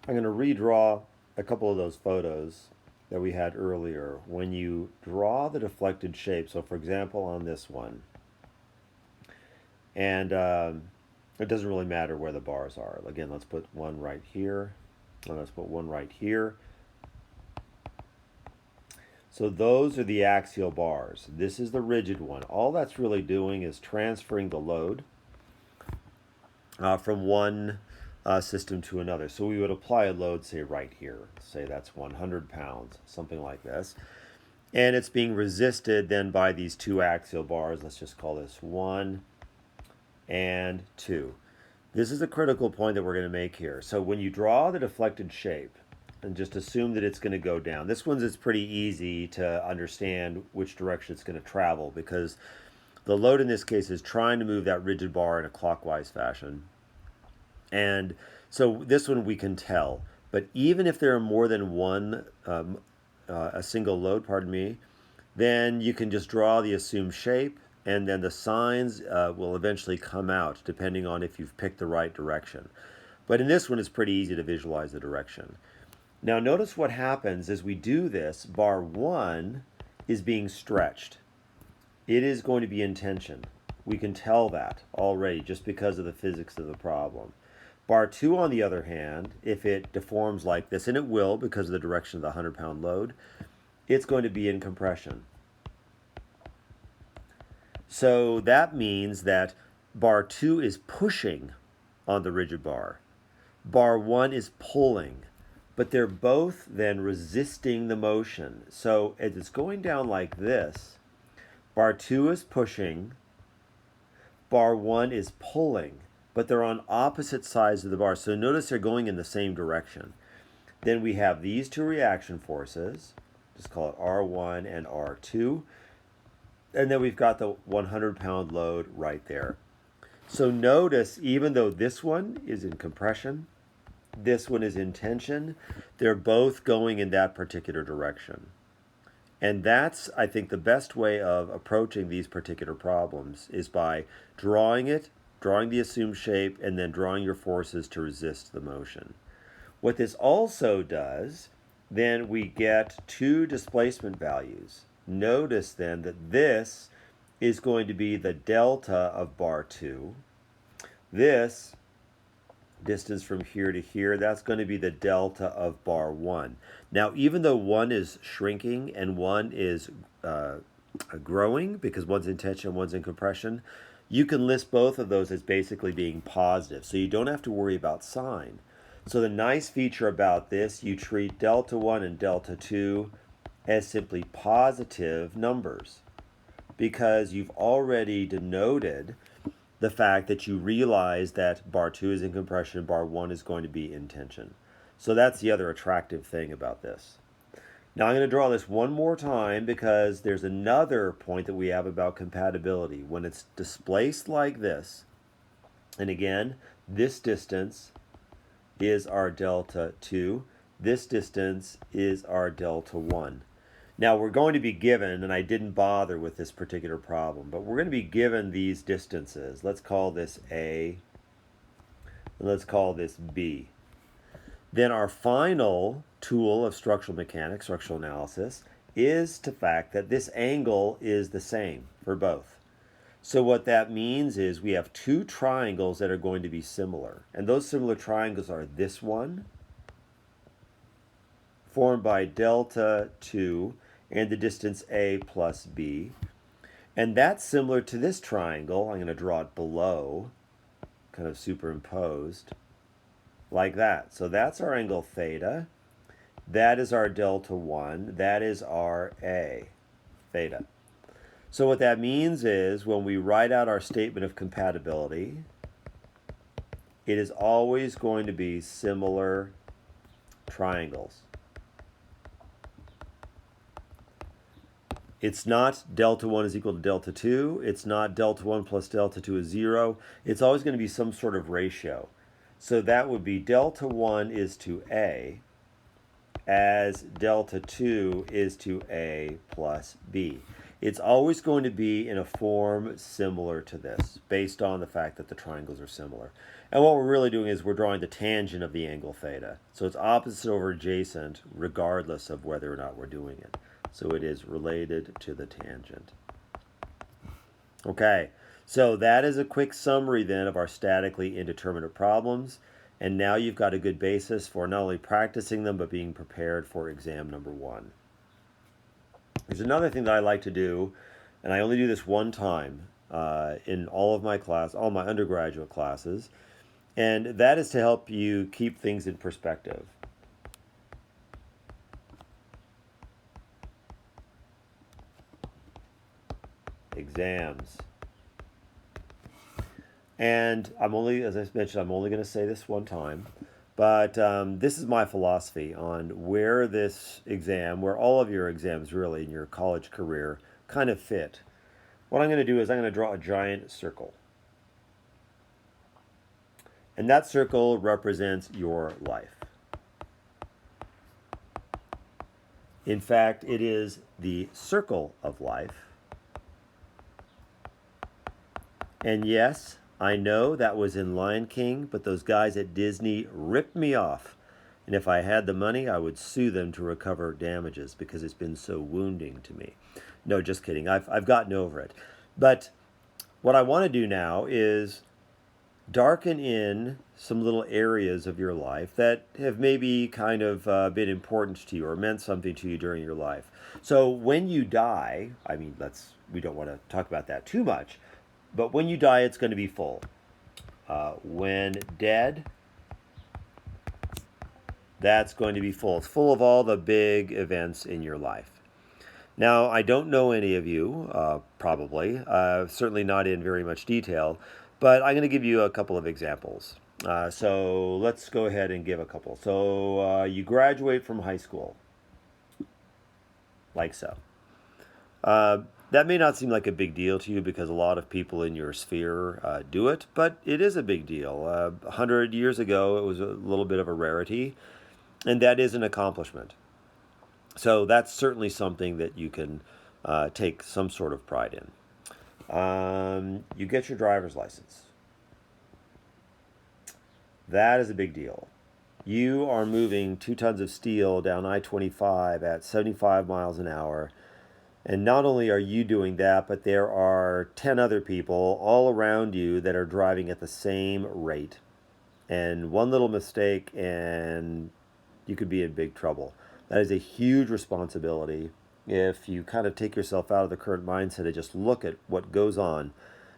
I'm going to redraw a couple of those photos that we had earlier. When you draw the deflected shape, so for example on this one, and it doesn't really matter where the bars are. Again, let's put one right here, and let's put one right here. So those are the axial bars. This is the rigid one. All that's really doing is transferring the load from one system to another. So we would apply a load, say, right here. Say that's 100 pounds, something like this. And it's being resisted then by these two axial bars. Let's just call this 1 and 2. This is a critical point that we're going to make here. So when you draw the deflected shape, and just assume that it's going to go down. This one's it's pretty easy to understand which direction it's going to travel because the load in this case is trying to move that rigid bar in a clockwise fashion. And so this one we can tell. But even if there are more than one, a single load, pardon me, then you can just draw the assumed shape and then the signs will eventually come out depending on if you've picked the right direction. But in this one, it's pretty easy to visualize the direction. Now notice what happens as we do this. Bar 1 is being stretched. It is going to be in tension. We can tell that already just because of the physics of the problem. Bar 2, on the other hand, if it deforms like this, and it will because of the direction of the 100-pound load, it's going to be in compression. So that means that bar 2 is pushing on the rigid bar. Bar 1 is pulling. But they're both then resisting the motion. So as it's going down like this, bar 2 is pushing, bar 1 is pulling, but they're on opposite sides of the bar. So notice they're going in the same direction. Then we have these two reaction forces, just call it R1 and R2, and then we've got the 100-pound load right there. So notice, even though this one is in compression, this one is in tension, they're both going in that particular direction. And that's, I think, the best way of approaching these particular problems is by drawing it, drawing the assumed shape, and then drawing your forces to resist the motion. What this also does, then we get two displacement values. Notice then that this is going to be the delta of bar 2. This distance from here to here, that's going to be the delta of bar 1. Now, even though one is shrinking and one is growing because one's in tension, one's in compression, you can list both of those as basically being positive. So you don't have to worry about sign. So the nice feature about this, you treat delta 1 and delta 2 as simply positive numbers because you've already denoted the fact that you realize that bar 2 is in compression, bar 1 is going to be in tension. So that's the other attractive thing about this. Now I'm going to draw this one more time because there's another point that we have about compatibility. When it's displaced like this, and again, this distance is our delta 2, this distance is our delta 1. Now we're going to be given, and I didn't bother with this particular problem, but we're going to be given these distances. Let's call this A, and let's call this B. Then our final tool of structural mechanics, structural analysis, is the fact that this angle is the same for both. So what that means is we have two triangles that are going to be similar, and those similar triangles are this one, formed by delta 2, and the distance A plus B. And that's similar to this triangle. I'm going to draw it below, kind of superimposed, like that. So that's our angle theta. That is our delta 1. That is our A, theta. So what that means is when we write out our statement of compatibility, it is always going to be similar triangles. It's not delta 1 is equal to delta 2. It's not delta 1 plus delta 2 is 0. It's always going to be some sort of ratio. So that would be delta 1 is to A as delta 2 is to A plus B. it's always going to be in a form similar to this, based on the fact that the triangles are similar. And what we're really doing is we're drawing the tangent of the angle theta. So it's opposite over adjacent regardless of whether or not we're doing it. So it is related to the tangent. Okay, so that is a quick summary then of our statically indeterminate problems. And now you've got a good basis for not only practicing them, but being prepared for exam number 1. There's another thing that I like to do, and I only do this one time in all of my all my undergraduate classes, and that is to help you keep things in perspective. Exams. And as I mentioned, I'm only going to say this one time. But this is my philosophy on where this exam, where all of your exams really in your college career kind of fit. What I'm going to do is I'm going to draw a giant circle. And that circle represents your life. In fact, it is the circle of life. And yes, I know that was in Lion King, but those guys at Disney ripped me off. And if I had the money, I would sue them to recover damages because it's been so wounding to me. No, just kidding. I've gotten over it. But what I want to do now is darken in some little areas of your life that have maybe kind of been important to you or meant something to you during your life. So when you die, we don't want to talk about that too much, but when you die, it's going to be full. When dead, that's going to be full. It's full of all the big events in your life. Now, I don't know any of you, probably, certainly not in very much detail, but I'm going to give you a couple of examples. So let's go ahead and give a couple. So you graduate from high school, like so. That may not seem like a big deal to you because a lot of people in your sphere do it, but it is a big deal. 100 years ago, it was a little bit of a rarity, and that is an accomplishment. So that's certainly something that you can take some sort of pride in. You get your driver's license. That is a big deal. You are moving 2 tons of steel down I-25 at 75 miles an hour. And not only are you doing that, but there are 10 other people all around you that are driving at the same rate. And one little mistake and you could be in big trouble. That is a huge responsibility if you kind of take yourself out of the current mindset and just look at what goes on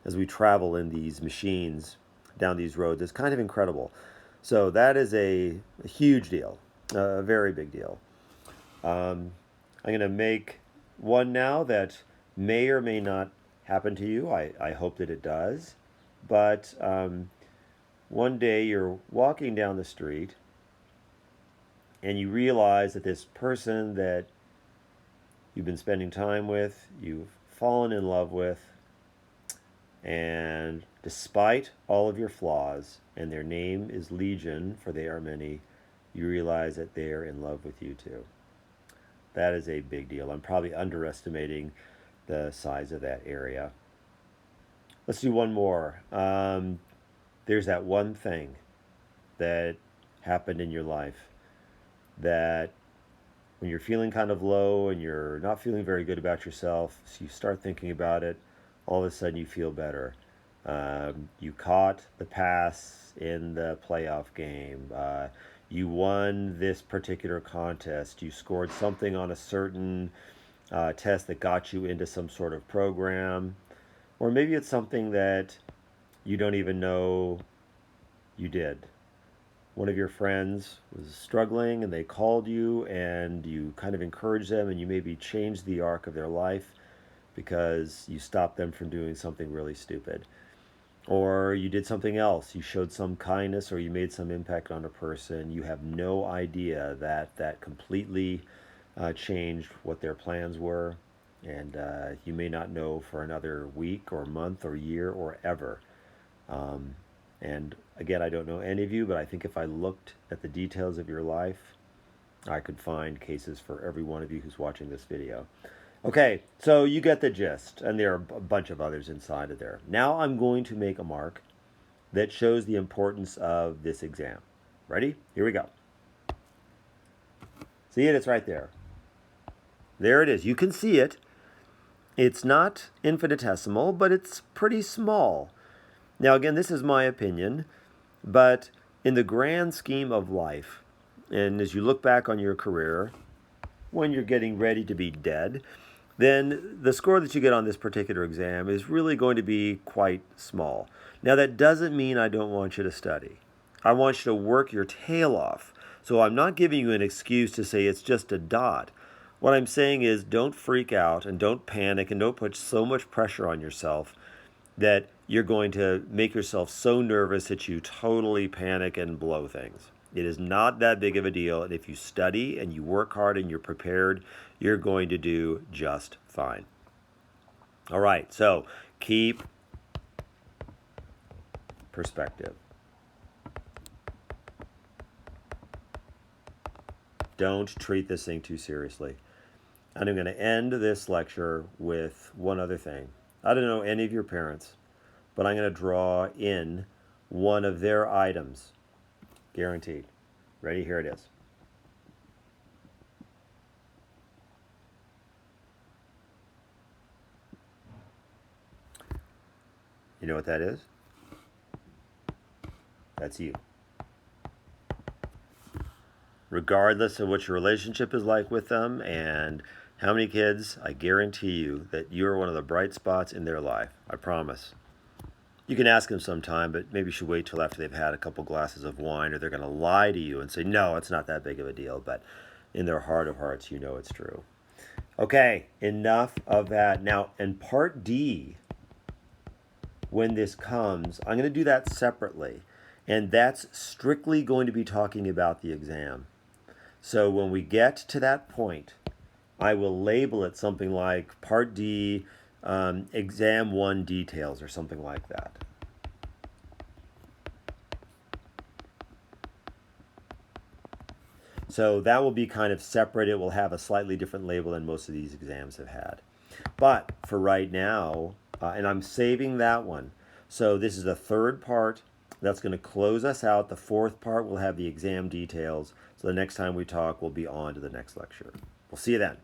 as we travel in these machines down these roads. It's kind of incredible. So that is a huge deal, a very big deal. I'm going to make one now that may or may not happen to you. I hope that it does. But one day you're walking down the street and you realize that this person that you've been spending time with, you've fallen in love with, and despite all of your flaws, and their name is Legion, for they are many, you realize that they are in love with you too. That is a big deal. I'm probably underestimating the size of that area. Let's do one more. There's that one thing that happened in your life that when you're feeling kind of low and you're not feeling very good about yourself, so you start thinking about it, all of a sudden you feel better. You caught the pass in the playoff game. You won this particular contest. You scored something on a certain test that got you into some sort of program. Or maybe it's something that you don't even know you did. One of your friends was struggling and they called you and you kind of encouraged them and you maybe changed the arc of their life because you stopped them from doing something really stupid. Or you did something else. You showed some kindness or you made some impact on a person. You have no idea that completely changed what their plans were. And you may not know for another week or month or year or ever. And again, I don't know any of you, but I think if I looked at the details of your life, I could find cases for every one of you who's watching this video. Okay, so you get the gist, and there are a bunch of others inside of there. Now I'm going to make a mark that shows the importance of this exam. Ready? Here we go. See it? It's right there. There it is. You can see it. It's not infinitesimal, but it's pretty small. Now, again, this is my opinion, but in the grand scheme of life, and as you look back on your career, when you're getting ready to be dead, then the score that you get on this particular exam is really going to be quite small. Now, that doesn't mean I don't want you to study. I want you to work your tail off. So I'm not giving you an excuse to say it's just a dot. What I'm saying is don't freak out and don't panic and don't put so much pressure on yourself that you're going to make yourself so nervous that you totally panic and blow things. It is not that big of a deal. And if you study and you work hard and you're prepared, you're going to do just fine. All right, so keep perspective. Don't treat this thing too seriously. And I'm going to end this lecture with one other thing. I don't know any of your parents, but I'm going to draw in one of their items. Guaranteed. Ready? Here it is. You know what that is? That's you. Regardless of what your relationship is like with them and how many kids, I guarantee you that you're one of the bright spots in their life. I promise. You can ask them sometime, but maybe you should wait till after they've had a couple glasses of wine, or they're going to lie to you and say, no, it's not that big of a deal. But in their heart of hearts, you know it's true. Okay, enough of that. Now, in part D, when this comes, I'm going to do that separately. And that's strictly going to be talking about the exam. So when we get to that point, I will label it something like Part D, Exam 1 Details, or something like that. So that will be kind of separate. It will have a slightly different label than most of these exams have had. But for right now, and I'm saving that one. So this is the third part. That's going to close us out. The fourth part will have the exam details. So the next time we talk, we'll be on to the next lecture. We'll see you then.